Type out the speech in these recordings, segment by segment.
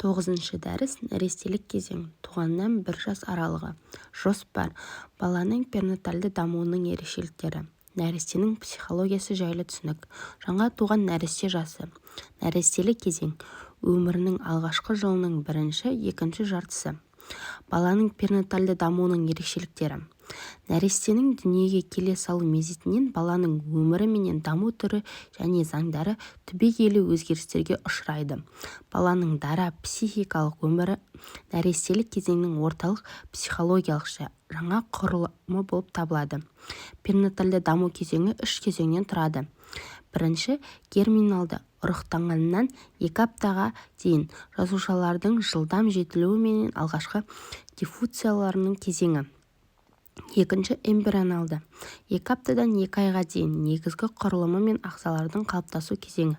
9-шы дәріс нәрестелік кезең, туғаннан 1 жас аралығы. Жоспар. Баланың перинатальды дамуының ерекшеліктері. Нәрестенің психологиясы жайлы түсінік. Жаңа туған нәресте жасы. Нәрестелік кезең. Өмірінің алғашқы жылының 1-2 жартысы. Баланың перинатальды дамуының ерекшеліктері. Нәрестенің дүниеге келе салу мезетінен баланың өмірі менен даму түрі және заңдары түбегейлі өзгерістерге ұшырайды. Баланың дара психикалық өмірі нәрестелік кезеңнің орталық психологиялық жаңа құрылымы болып табылады. Перинатальды даму кезеңі 3 кезеңнен тұрады. Бірінші, герминалды ұрықтанғаннан 2 аптаға дейін жасушалардың жылдам жетілуі менен алғашқы диффузияларының кезеңі. Екінші, эмбрионалды 2 аптадан 2 айға дейін негізгі құрылымы мен ағзалардың қалыптасу кезеңі.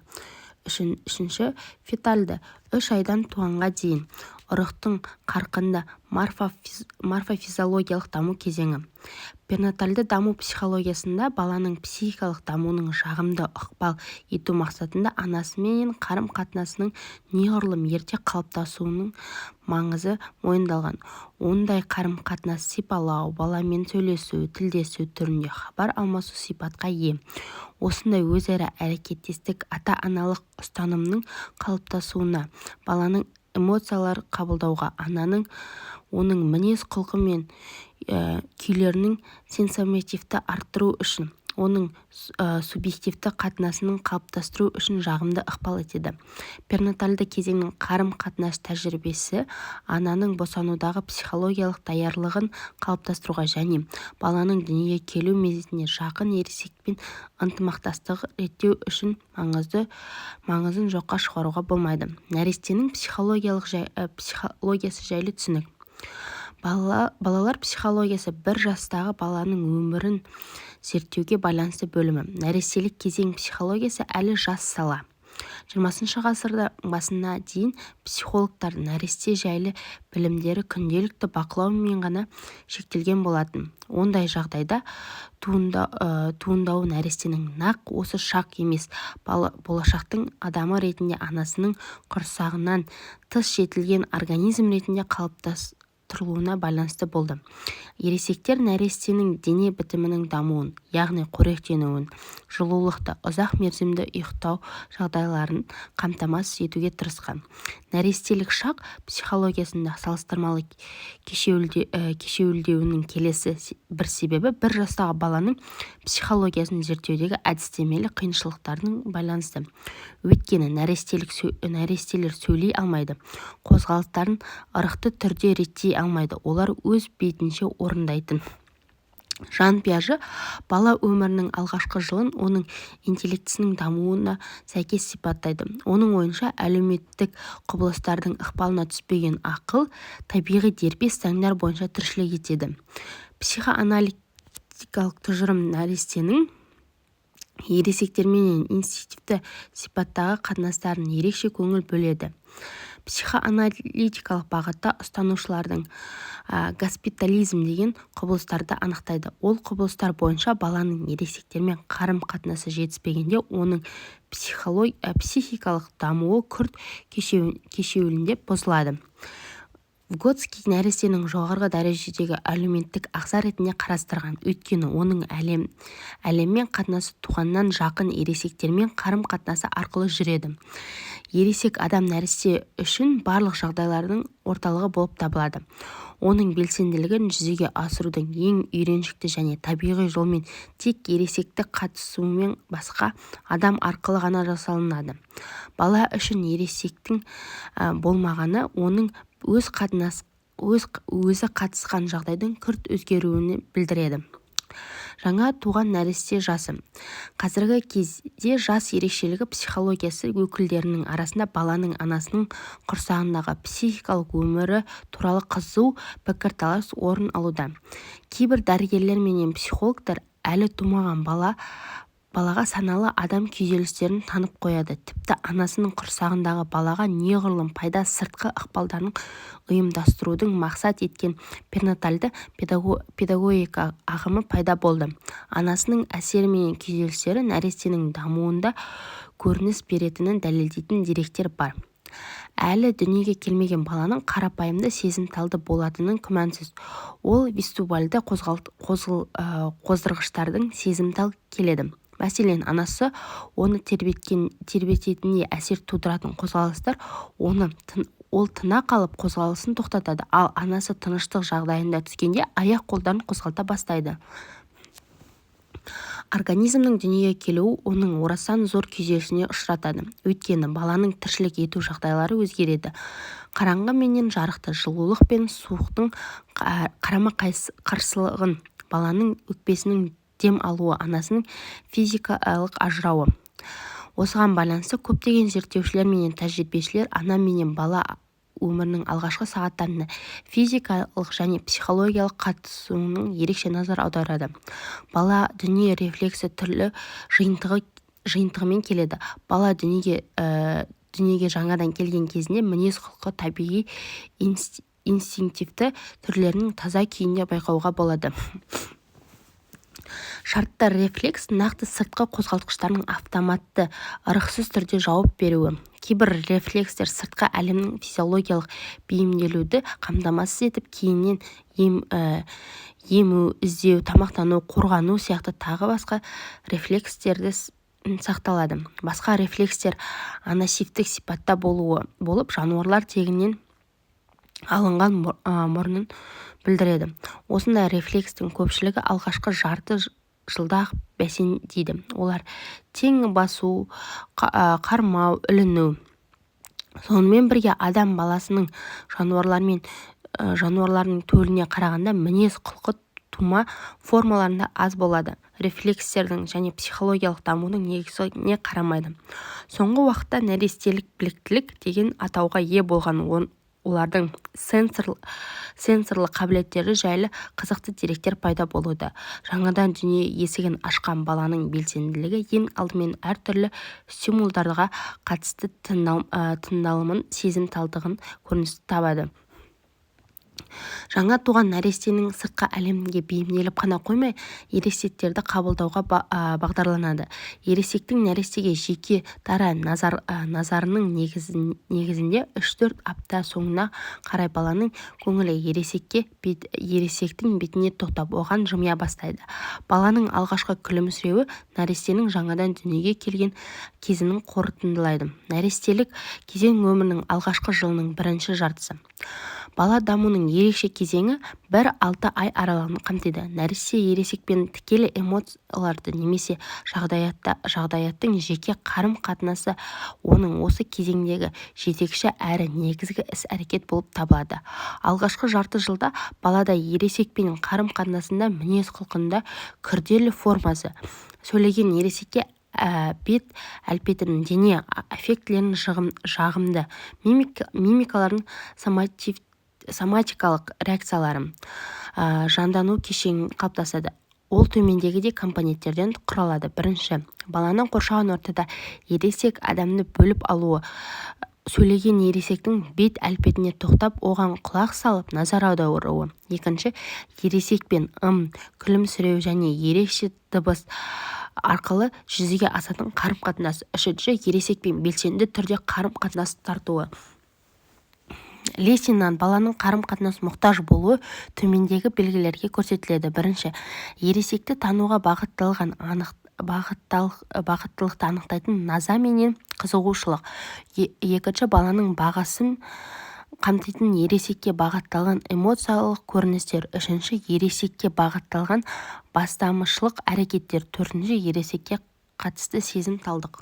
Үшінші, фетальды 3 айдан туғанға дейін ұрықтың қарқынды морфофизиологиялық даму кезеңі. Перинатальды даму психологиясында баланың психикалық дамуының жағымды ықпал ету мақсатында анасымен қарым-қатынасының неғұрлым ерте қалыптасуының маңызы мойындалған. Ондай қарым-қатынас сипалау, баламен сөйлесу, тілдесу түрінде хабар алмасу сипатқа ие. Осындай өзара әрекеттестік ата-аналық ұстанымның қалыптасуына, баланың эмоциялар қабылдауға, ананың оның мінез-құлқы мен күйлерінің сенситивті арттыру үшін, оның субъективті қатынасының қалыптастыру үшін жағымды ықпал етеді. Перинатальды кезеңнің қарым-қатынас тәжірибесі ананың босанудағы психологиялық даярлығын қалыптастыруға және баланың дүниеге келу мезетінде жақын ересекпен ынтымақтастық реттеу үшін маңызын жоққа шығаруға болмайды. Нәрестенің психологиясы жайлы түсінік. Балалар психологиясы 1 жастағы баланың өмірін зерттеуге байланысты бөлімі. Нәрестелік кезең психологиясы әлі жас сала. 20 ғасырда басына дейін психологтар нәресте жайлы білімдері күнделікті бақылаумен ғана шектелген болатын. Ондай жағдайда туындауы нәрестенің нақ осы шақ емес, болашақтың адамы ретінде анасының құрсағынан тыс жетілген организм ретінде қалыптастырылуына байланысты болды. Ересектер нәрестенің дене бітімінің дамуын, яғни қоректенуін, жылулықты, ұзақ мерзімді ұйықтау жағдайларын қамтамасыз етуге тырысқан. Нәрестелік шақ психологиясында салыстырмалы кешеуілдеуінің келесі бір себебі 1 жастағы баланың психологиясын зерттеудегі әдістемелік қиыншылықтардың байланысты. Өйткені нәрестелер сөйлей алмайды, қозғалыстарын ырықты түрде реттей алмайды, олар өз бетінше орындайтын. Жан Пиаже бала өмірінің алғашқы жылын оның интеллектісінің дамуына сәйкес сипаттайды. Оның ойынша әлеуметтік құбылыстардың ықпалына түспеген ақыл табиғи дербес заңдар бойынша тіршілік етеді. Психоаналитикалық тұжырым нәрестенің ересектермен инстинктивті сипаттағы қатынастарын ерекше көңіл бөледі. Психоаналитикалық бағытта ұстанушылардың госпитализм деген құбылыстарды анықтайды. Ол құбылыстар бойынша баланың ересектермен қарым-қатынасы жетіспегенде оның психикалық дамуы күрт кешеуілдеп бұзылады. Выготский нәрестенің жоғарғы дәрежедегі әлеуметтік ағза ретінде қарастырған, өйткені оның әлеммен қатынасы туғаннан жақын ересектермен қарым-қатынасы арқылы жүреді. Ересек адам нәресте үшін барлық жағдайлардың орталығы болып табылады. Оның белсенділігін жүзеге асырудың ең үйреншікті және табиғи жолмен тек ересекті қатысуымен басқа адам арқылы ғана жасалынады. Бала үшін ересектің болмағаны оның өзі қатысқан жағдайдың күрт өзгеруін білдіреді. Жаңа туған нәресте жасы. Қазіргі кезде жас ерекшелігі психологиясы өкілдерінің арасында баланың анасының құрсағындағы психикалық өмірі туралы қызу пікірталас орын алуда. Кейбір дәрігерлер мен психологтар әлі тумаған балаға саналы адам күйзелістерін танып қояды. Тіпті анасының құрсағындағы балаға неғұрлым пайда сыртқы ықпалдарын ұйымдастырудың мақсат еткен перинатальды педагогика ағымы пайда болды. Анасының әсері мен күйзелістері нәрестенің дамуында көрініс беретінін дәлелдейтін деректер бар. Әлі дүниеге келмеген баланың қарапайымды сезімталды болатынын күмәнсіз. Ол вестибальды қоздырғыштардың сезімтал келеді. Мәселен, анасы оны тербететініне әсер тудыратын қозғалыстар ол тына қалып қозғалысын тоқтатады, ал анасы тыныштық жағдайында түскенде аяқ-қолдарын қозғалта бастайды. Организмнің дүниеге келуі оның орасан зор күйзелісіне ұшыратады. Өйткені баланың тіршілік ету жағдайлары өзгереді. Қараңғы менен жарықты, жылулық пен суықтың қарама-қарсылығын, баланың өкпесінің дем алуы, анасының физикалық ажырауы. Осыған байланысты көптеген зерттеушілер мен тәжірибешілер ана мен бала өмірінің алғашқы сағаттарында физикалық және психологиялық қатысуының ерекше назар аударады. Бала дүние рефлексі түрлі жиынтығымен келеді. Бала дүниеге жаңадан келген кезінде мінез-құлқы табиғи инстинктивті түрлерінің таза күйінде байқауға болады. Шартты рефлекс нақты сыртқы қозғалтқыштардың автоматты, ырықсыз түрде жауап беруі. Кейбір рефлекстер сыртқы әлемнің физиологиялық бейімделуді қамтамасыз етіп, кейіннен ему, іздеу, тамақтану, қорғану сияқты тағы басқа рефлекстерді сақталады. Басқа рефлекстер анасивтік сипатта болып, жануарлар тегінен алынған мұрнын білдіреді. Осындай рефлекстің көпшілігі алғашқы жарты жылда бәсеңдейді. Олар тең басу, қармау, іліну. Сонымен бірге адам баласының жануарлардың төліне қарағанда мінез-құлқы тума формаларында аз болады. Рефлекстердің және психологиялық дамудың негізіне қарамайды. Соңғы уақытта нәрестелік біліктілік деген атауға ие болған олардың сенсорлы қабілеттері жайлы қызықты деректер пайда болуда. Жаңадан дүние есігін ашқан баланың белсенділігі ең алдымен әртүрлі стимулдарға қатысты тыңдалымын, сезімталдығын көрініс табады. Жаңа туған нәрестенің сыртқы әлемге бейімделіп қана қоймай, ересектерді қабылдауға бағдарланады. Ересектің нәрестеге жеке дара назарының негізінде 3-4 апта соңына қарай баланың көңілі ересектің бетіне тоқтап, оған жымия бастайды. Баланың алғашқы күлімсіреуі нәрестенің жаңадан дүниеге келген кезінің қорытындылайды. Нәрестелік кезең өмірінің алғашқы жылының бірінші жартысы. Бала дамуының ерекше кезеңі 1-6 ай аралығын қамтиды. Нәресте ересекпен тікелей эмоцияларды немесе жағдаяттың жеке қарым-қатынасы оның осы кезеңдегі жетекші әрі негізгі іс-әрекет болып табылады. Алғашқы жарты жылда балада ересекпен қарым-қатынасында мінез-құлқында күрделі формасы, сөйлеген ересекке бет әлпетінің, дене аффектілерінің жағымды, мимикалардың соматикалық реакциялары, жандану кешенін қалыптасады. Ол төмендегідей компоненттерден құралады. Бірінші, баланың қоршаған ортада ересек адамды бөліп алуы, сөйлеген ересектің бет әлпетіне тоқтап, оған құлақ салып, назар аударуы. Екінші, ересекпен күлімсіреу және ерекше дыбыс арқылы жүзеге асатын қарым-қатынас. Үшінші, ересекпен белсенді түрде қарым-қатынас тартуы. Лесиннан баланың қарым-қатынас мұқтаж болуы төмендегі белгілерге көрсетіледі. Бірінші, ересекті тануға бағыттылықты анықтайтын наза менен қызығушылық. Екінші, баланың бағасын қамтитын ересекке бағытталған эмоциялық көріністер. Үшінші, ересекке бағытталған бастамашылық әрекеттер. Төртінші, ересекке қатысты сезімталдық.